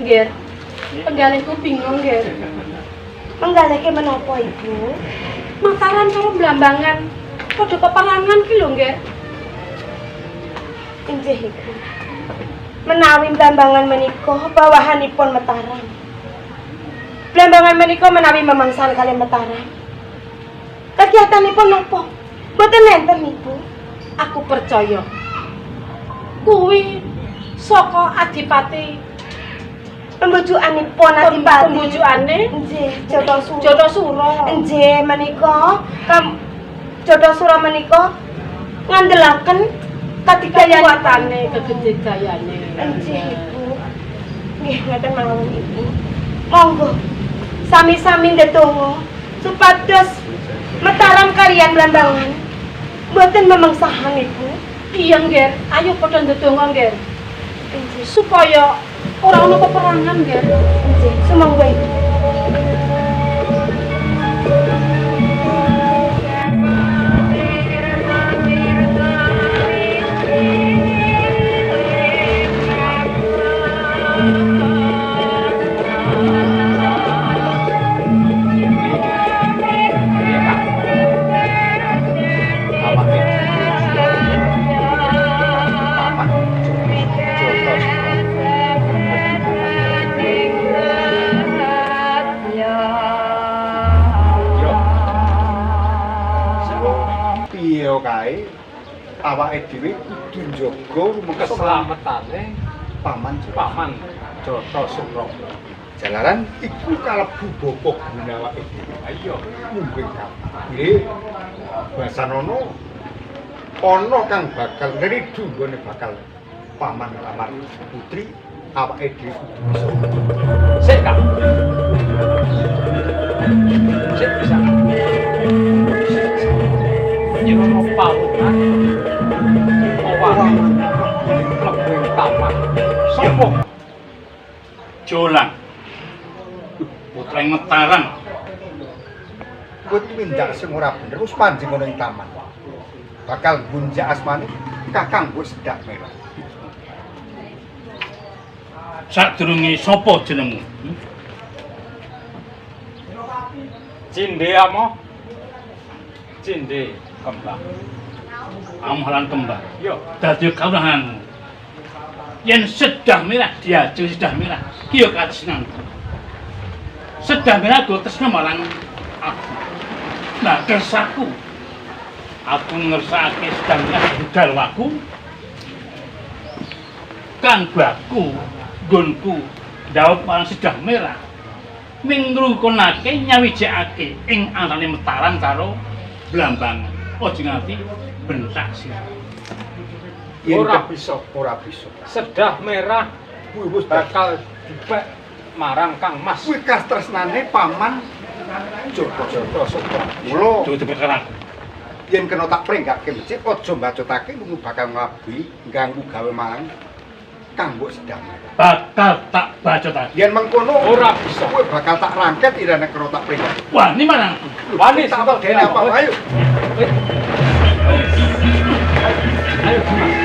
Ger, penggaliku bingung, Ger. Menggalake menapa, Ibu? Mataran karo Blambangan padha peperangan ki lho, Ger. Inggih, Ibu. Menawi Blambangan menika bawahanipun Mataram. Blambangan menika menawi memangsal kalian Mataram. Kegiatanipun napa? Boten enten, Ibu. Aku percaya kuwi saka Adipati Pembujukanipun Adipati. Pembujukane Nggih, Jatasura. Jatasura. Nggih, menika Jatasura menika ngandelaken Kekuatane, kegedayane. Nggih, Ibu. Nggih, ngaten mawon, Ibu. Monggo sami-sami ndedonga supados Mataram kaliyan Blambangan mboten memengsahan, Ibu. Iya, Ger. Ayo padha ndedonga, Ger. Supaya ora ana peperangan, Ger. Nggih, sumangga, Ibu. Kae awake dhewe kudu njaga keselamatan paman Jatasura. Jalaran iku kalebu bapa gune awake dhewe. Ayo mungkin nggih Basanana ana kang bakal ngridu nggone bakal paman lamar putri awake dhewe kudu bisa. Sik Kak. Sik bisa. Yang mau pautan, orang lebih tamat. Sopo? Jolang, putra Mataram. Gue minjak sing ora bener, wis panjang ngono ing taman. Bakal gunjak asmane Kakang gue sedak merah. Sadurunge sapa jenengmu? Cinde amo. Cinde kembang. Amalan kembar. Yo, Dadi kawulahanmu. Yen sedah merah diajeng sedah merah, ki yo katresnan. Sedah merah go tresna marang aku. Nah, kersaku. Aku ngersakake sedah merah budal waku. Kang baku nggonku ndhawuh marang sedah merah. Ming ngrukunake nyawijekake ing antarané Mataram karo Blambangan. Aja nganti bentak sira. Ora bisa, ora bisa. sedah merah Kuwi wis bakal dipek marang Kang Mas. kuwi kastresnane paman Jatasura. Mula Coba tepet karo yen kena tak prenggake masjid aja mbacotake lunga bakal ngabi ganggu gawe marang Kang Mbok sedang. bakal tak bacotake. Yen mengkono Ora bisa. kowe bakal tak rangket irene kena tak prenggake. Wani marang aku. Wani Tak apa dene apa ayo. Ayo.